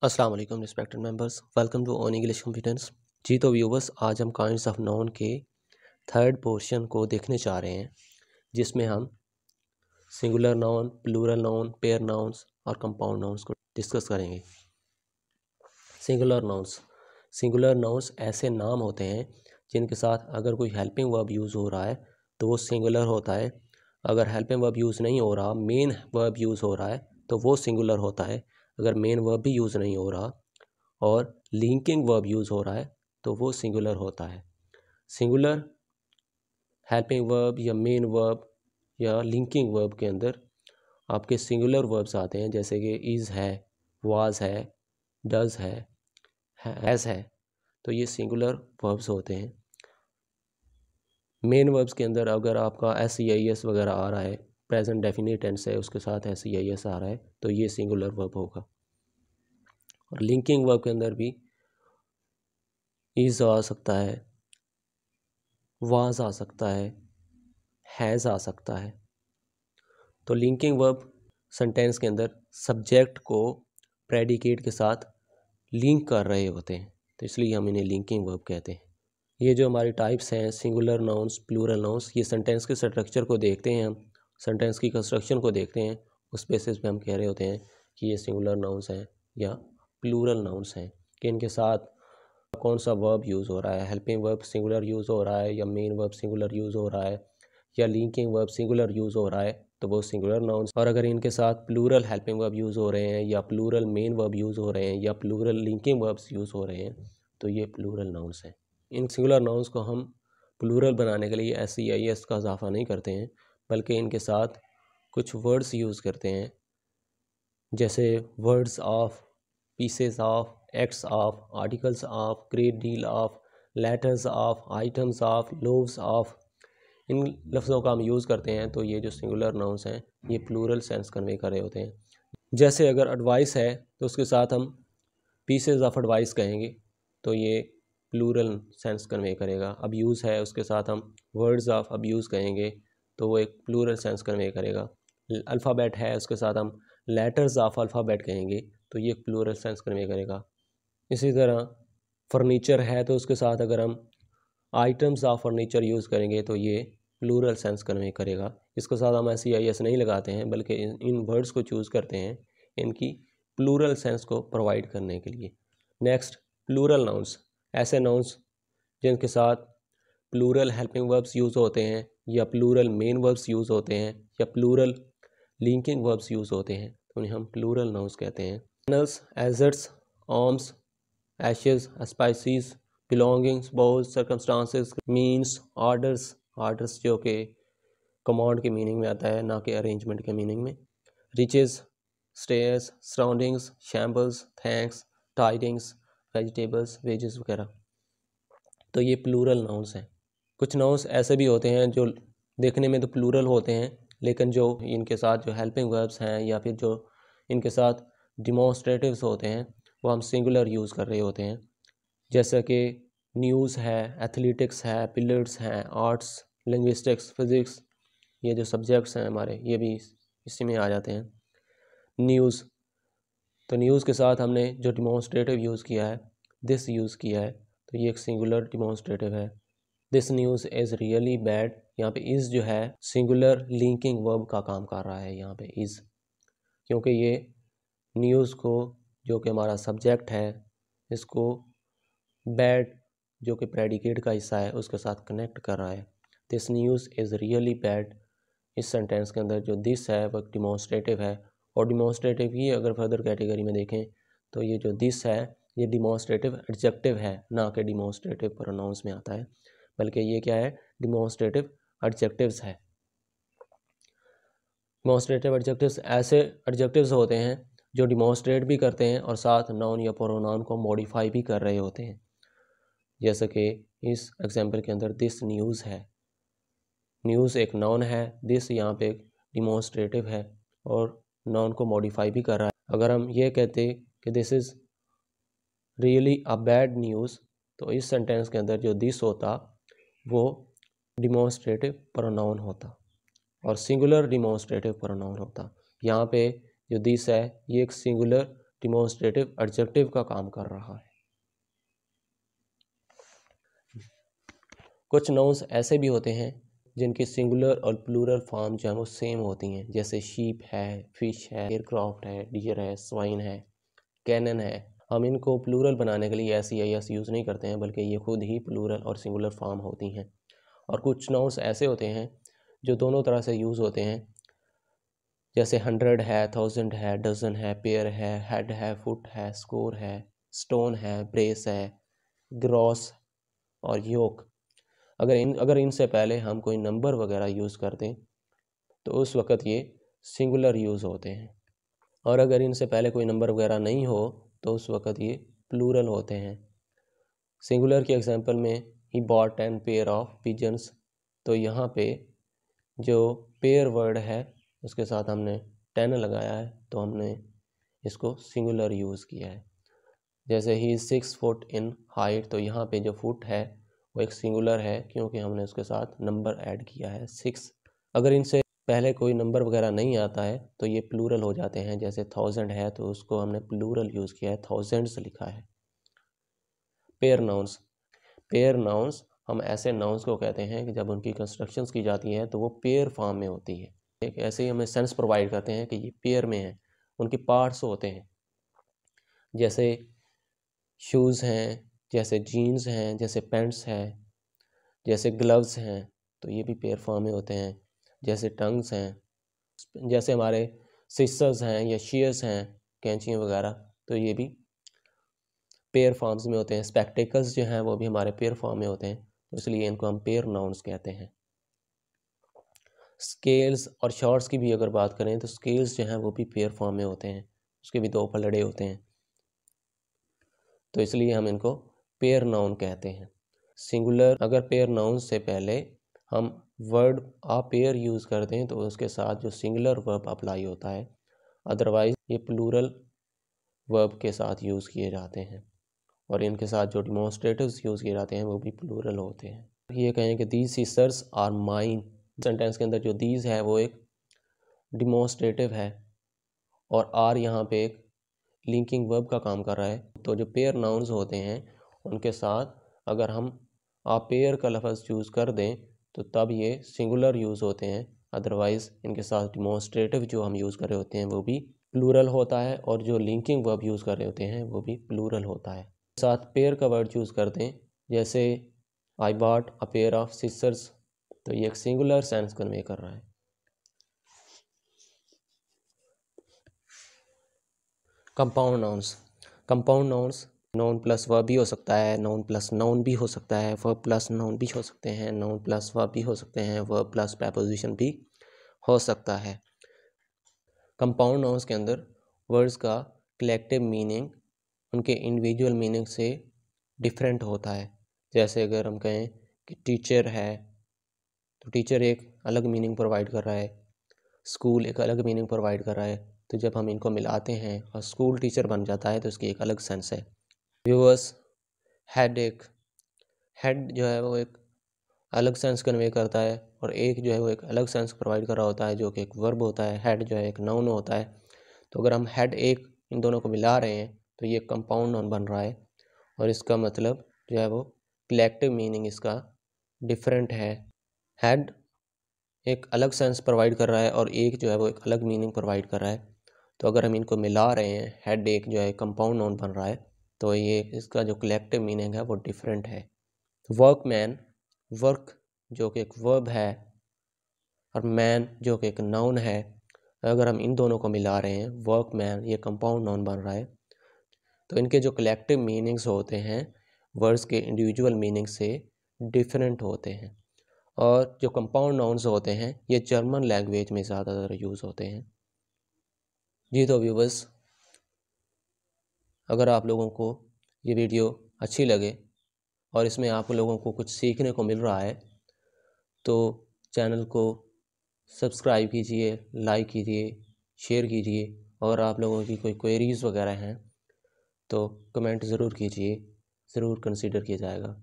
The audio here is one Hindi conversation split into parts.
अस्सलाम वालेकुम respected members, welcome to on English confidence. जी तो व्यूवर्स, आज हम काइंड्स ऑफ नाउन के थर्ड पोर्शन को देखने जा रहे हैं, जिसमें हम singular noun, plural noun, pair nouns और कंपाउंड नाउन्स को डिस्कस करेंगे। सिंगुलर नाउन्स ऐसे नाम होते हैं जिनके साथ अगर कोई हेल्पिंग वर्ब यूज़ हो रहा है तो वो सिंगुलर होता है। अगर हेल्पिंग वर्ब यूज़ नहीं हो रहा, मेन वर्ब यूज़ हो रहा है तो वो सिंगुलर होता है। अगर मेन वर्ब भी यूज़ नहीं हो रहा और लिंकिंग वर्ब यूज़ हो रहा है तो वो सिंगुलर होता है। सिंगुलर हेल्पिंग वर्ब या मेन वर्ब या लिंकिंग वर्ब के अंदर आपके सिंगुलर वर्ब्स आते हैं, जैसे कि इज़ है, वाज है, डज है, हैज़ है। तो ये सिंगुलर वर्ब्स होते हैं। मेन वर्ब्स के अंदर अगर आपका SEIS वगैरह आ रहा है, प्रेजेंट डेफिनिट टेंस है, उसके साथ SEIS आ रहा है तो ये सिंगुलर वर्ब होगा। और लिंकिंग वर्ब के अंदर भी इज़ आ सकता है, वाज आ सकता है, हैज़ आ सकता है। तो लिंकिंग वर्ब सेंटेंस के अंदर सब्जेक्ट को प्रेडिकेट के साथ लिंक कर रहे होते हैं, तो इसलिए हम इन्हें लिंकिंग वर्ब कहते हैं। ये जो हमारी टाइप्स हैं, सिंगुलर नाउन्स, प्लूरल नाउन्स, ये सेंटेंस के स्ट्रक्चर को देखते हैं, हम सेंटेंस की कंस्ट्रक्शन को देखते हैं, उस बेसिस पे हम कह रहे होते हैं कि ये सिंगुलर नाउन्स हैं या प्लूरल नाउन्स हैं, कि इनके साथ कौन सा वर्ब यूज़ हो रहा है, हेल्पिंग वर्ब सिंगुलर यूज़ हो रहा है या मेन वर्ब सिंगुलर यूज़ हो रहा है या लिंकिंग वर्ब सिंगुलर यूज़ हो रहा है तो वो सिंगुलर नाउन्स। और अगर इनके साथ प्लूरल हेल्पिंग वर्ब यूज़ हो रहे हैं या प्लूरल मेन वर्ब यूज़ हो रहे हैं या प्लूरल लिंकिंग वर्ब्स यूज़ हो रहे हैं तो ये प्लूरल नाउन्स हैं। इन सिंगुलर नाउन्स को हम प्लूरल बनाने के लिए SEIS का इजाफा नहीं करते हैं, बल्कि इनके साथ कुछ वर्ड्स यूज़ करते हैं, जैसे words of, pieces of, acts of, articles of, great deal of, letters of, items of, loaves of. इन लफ्ज़ों का हम यूज़ करते हैं तो ये जो सिंगुलर नाउन्स हैं ये प्लूरल सेंस कन्वे कर रहे होते हैं। जैसे अगर एडवाइस है तो उसके साथ हम पीसेस ऑफ एडवाइस कहेंगे तो ये प्लूरल सेंस कन्वे करेगा। अब्यूज़ है, उसके साथ हम वर्ड्स ऑफ अब्यूज़ कहेंगे तो वो एक प्लूरल सेंस कन्वे करेगा। अल्फ़ाबेट है, उसके साथ हम लेटर्स ऑफ अल्फ़ाबेट कहेंगे तो ये प्लूरल सेंस कन्वे करेगा। इसी तरह फर्नीचर है तो उसके साथ अगर हम आइटम्स ऑफ फर्नीचर यूज़ करेंगे तो ये प्लूरल सेंस कन्वे करेगा। इसके साथ हम SEIS नहीं लगाते हैं, बल्कि इन वर्ड्स को चूज़ करते हैं इनकी प्लूरल सेंस को प्रोवाइड करने के लिए। नेक्स्ट, प्लूरल नाउन्स, ऐसे नाउन्स जिनके साथ प्लूरल हेल्पिंग वर्ब्स यूज़ होते हैं या प्लूरल मेन वर्ब्स यूज़ होते हैं या प्लूरल लिंकिंग वर्ब्स यूज़ होते हैं तो उन्हें हम प्लूरल नाउन्स कहते हैं। Annals, assets, arms, ashes, species, belongings, bowels, circumstances, means, orders, orders जो कि कमांड के मीनिंग में आता है, ना कि अरेंजमेंट के मीनिंग में। Riches, stairs, surroundings, shambles, thanks, tidings, vegetables, wages वगैरह। तो ये प्लूरल नाउन्स हैं। कुछ नाउन्स ऐसे भी होते हैं जो देखने में तो प्लूरल होते हैं, लेकिन जो इनके साथ जो हेल्पिंग वर्ब्स हैं या फिर जो इनके साथ डिमॉन्स्ट्रेटिव्स होते हैं वो हम सिंगुलर यूज़ कर रहे होते हैं। जैसा कि न्यूज़ है, एथलेटिक्स है, पिलर्स हैं, आर्ट्स, लिंग्विस्टिक्स, फिज़िक्स, ये जो सब्जेक्ट्स हैं हमारे ये भी इसी में आ जाते हैं। न्यूज़, तो न्यूज़ के साथ हमने जो डिमॉन्स्ट्रेटिव यूज़ किया है, दिस यूज़ किया है, तो ये एक सिंगुलर डिमॉन्स्ट्रेटिव है। This news is really bad, यहाँ पे इज़ जो है सिंगुलर लिंकिंग वर्ब का काम कर रहा है यहाँ पे इज़, क्योंकि ये न्यूज़ को जो कि हमारा सब्जेक्ट है इसको बैड जो कि प्रेडिकेट का हिस्सा है उसके साथ कनेक्ट कर रहा है। This news is really bad, इस सेंटेंस के अंदर जो दिस है वो डिमॉन्स्ट्रेटिव है, और डिमॉन्स्ट्रेटिव ही अगर फर्दर कैटेगरी में देखें तो ये जो दिस है ये डिमॉन्स्ट्रेटिव एडजेक्टिव है, ना कि डिमॉन्स्ट्रेटिव प्रोनाउंस में आता है, बल्कि ये क्या है, डिमॉन्स्ट्रेटिव एडजेक्टिव्स है। डिमॉन्स्ट्रेटिव एडजेक्टिव्स ऐसे एडजेक्टिव्स होते हैं जो डिमॉन्स्ट्रेट भी करते हैं और साथ नाउन या प्रोनाउन को मॉडिफाई भी कर रहे होते हैं। जैसे कि इस एग्जाम्पल के अंदर दिस न्यूज़ है, न्यूज़ एक नाउन है, दिस यहाँ पे एक डिमॉन्स्ट्रेटिव है और नाउन को मॉडिफाई भी कर रहा है। अगर हम ये कहते कि this is really a bad news तो इस सेंटेंस के अंदर जो दिस होता वो डिमॉन्स्ट्रेटिव प्रोनाउन होता और सिंगुलर डिमॉन्स्ट्रेटिव प्रोनाउन होता। यहाँ पे जो दिस है ये एक सिंगुलर डिमॉन्स्ट्रेटिव एडजेक्टिव का काम कर रहा है। कुछ नाउन्स ऐसे भी होते हैं जिनकी सिंगुलर और प्लूरल फॉर्म जो है वो सेम होती हैं, जैसे शीप है, फिश है, एयरक्राफ्ट है, डियर है, स्वाइन है, कैनन है। हम इनको प्लूरल बनाने के लिए एस या यस यूज़ नहीं करते हैं, बल्कि ये खुद ही प्लूरल और सिंगुलर फॉर्म होती हैं। और कुछ नाउन्स ऐसे होते हैं जो दोनों तरह से यूज़ होते हैं, जैसे 100 है, 1000 है, डजन है, पेयर है, हेड है, फुट है, स्कोर है, स्टोन है, ब्रेस है, ग्रॉस और योक। अगर इनसे पहले हम कोई नंबर वगैरह यूज़ करते हैं तो उस वक़्त ये सिंगुलर यूज़ होते हैं, और अगर इनसे पहले कोई नंबर वगैरह नहीं हो तो उस वक़्त ये प्लूरल होते हैं। सिंगुलर के एग्जांपल में ही बॉट 10 पेयर ऑफ पिजन्स, तो यहाँ पे जो पेयर वर्ड है उसके साथ हमने 10 लगाया है, तो हमने इसको सिंगुलर यूज़ किया है। जैसे ही 6 फुट इन हाइट, तो यहाँ पे जो फुट है वो एक सिंगुलर है क्योंकि हमने उसके साथ नंबर ऐड किया है 6। अगर इनसे पहले कोई नंबर वगैरह नहीं आता है तो ये प्लूरल हो जाते हैं, जैसे 1000 है तो उसको हमने प्लूरल यूज़ किया है, थाउजेंड्स लिखा है। पेयर नाउन्स हम ऐसे नाउन्स को कहते हैं कि जब उनकी कंस्ट्रक्शंस की जाती है तो वो पेयर फॉर्म में होती है। एक ऐसे ही हमें सेंस प्रोवाइड करते हैं कि ये पेयर में है, उनके पार्ट्स होते हैं, जैसे शूज़ हैं, जैसे जीन्स हैं, जैसे पैंट्स हैं, जैसे ग्लव्स हैं, तो ये भी पेयर फॉर्म में होते हैं। जैसे टंग्स हैं, जैसे हमारे सिसर्स हैं या शीयर्स हैं, कैंचियाँ वगैरह, तो ये भी पेयर फॉर्म्स में होते हैं। स्पेक्टेकल्स जो हैं वो भी हमारे पेयर फॉर्म में होते हैं, तो इसलिए इनको हम पेयर नाउन्स कहते हैं। स्केल्स और शॉर्ट्स की भी अगर बात करें तो स्केल्स जो हैं वो भी पेयर फॉर्म में होते हैं, उसके भी 2 पलड़े होते हैं, तो इसलिए हम इनको पेयर नाउन कहते हैं। सिंगुलर अगर पेयर नाउन से पहले हम वर्ड आ पेयर यूज़ करते हैं तो उसके साथ जो सिंगुलर वर्ब अप्लाई होता है, अदरवाइज ये प्लूरल वर्ब के साथ यूज़ किए जाते हैं, और इनके साथ जो डिमॉन्स्ट्रेटिव्स यूज़ किए जाते हैं वो भी प्लूरल होते हैं। ये कहें कि these sisters are mine, sentence के अंदर जो दीज है वो एक डिमॉन्स्ट्रेटिव है और आर यहाँ पे एक लिंकिंग वर्ब का काम कर रहा है। तो जो पेयर नाउन्स होते हैं उनके साथ अगर हम आ पेयर का लफ्ज़ चूज़ कर दें तो तब ये सिंगुलर यूज़ होते हैं, अदरवाइज़ इनके साथ डिमॉन्स्ट्रेटिव जो हम यूज़ कर रहे होते हैं वो भी प्लूरल होता है, और जो लिंकिंग वर्ब यूज़ कर रहे होते हैं वो भी प्लूरल होता है। साथ पेयर का वर्ड चूज़ कर दें, जैसे I bought a pair of sisters, तो ये एक सिंगुलर सेंस कन्वे कर रहा है। Compound nouns noun plus verb भी हो सकता है, नाउन प्लस नाउन भी हो सकता है, वर्ब प्लस नाउन भी हो सकते हैं, नाउन प्लस वर्ब भी हो सकते हैं, वर्ब प्लस प्रीपोजिशन भी हो सकता है। कंपाउंड नाउन्स के अंदर वर्ड्स का कलेक्टिव मीनिंग उनके इंडिविजुअल मीनिंग से डिफरेंट होता है। जैसे अगर हम कहें कि टीचर है तो टीचर एक अलग मीनिंग प्रोवाइड कर रहा है, स्कूल एक अलग मीनिंग प्रोवाइड कर रहा है, तो जब हम इनको मिलाते हैं और स्कूल टीचर बन जाता है तो इसकी एक अलग सेंस है। व्यूअर्स, हेड जो है वो एक अलग सेंस कन्वे करता है, और एक जो है वो एक अलग सेंस प्रोवाइड कर रहा होता है जो कि एक वर्ब होता है। हेड जो है एक नाउन होता है, तो अगर हम हेड एक इन दोनों को मिला रहे हैं तो ये कंपाउंड नाउन बन रहा है, और इसका मतलब जो है वो कलेक्टिव मीनिंग इसका डिफरेंट है। हेड एक अलग सेंस प्रोवाइड कर रहा है और एक जो है वो एक अलग मीनिंग प्रोवाइड कर रहा है, तो अगर हम इनको मिला रहे हैं, हेड एक जो है कंपाउंड नाउन बन रहा है, तो ये इसका जो कलेक्टिव मीनिंग है वो डिफरेंट है। वर्कमैन, वर्क जो कि एक वर्ब है और मैन जो कि एक नाउन है, अगर हम इन दोनों को मिला रहे हैं, वर्कमैन ये कंपाउंड नाउन बन रहा है, तो इनके जो कलेक्टिव मीनिंग्स होते हैं वर्ड्स के इंडिविजुअल मीनिंग से डिफरेंट होते हैं। और जो कंपाउंड नाउन्स होते हैं ये जर्मन लैंग्वेज में ज़्यादातर यूज़ होते हैं। जी तो व्यूवर्स, अगर आप लोगों को ये वीडियो अच्छी लगे और इसमें आप लोगों को कुछ सीखने को मिल रहा है तो चैनल को सब्सक्राइब कीजिए, लाइक कीजिए, शेयर कीजिए, और आप लोगों की कोई क्वेरीज़ वगैरह हैं तो कमेंट ज़रूर कीजिए, ज़रूर कंसीडर किया जाएगा।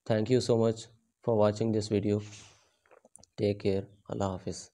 Thank you so much for watching this video. Take care. अल्लाह हाफिज़।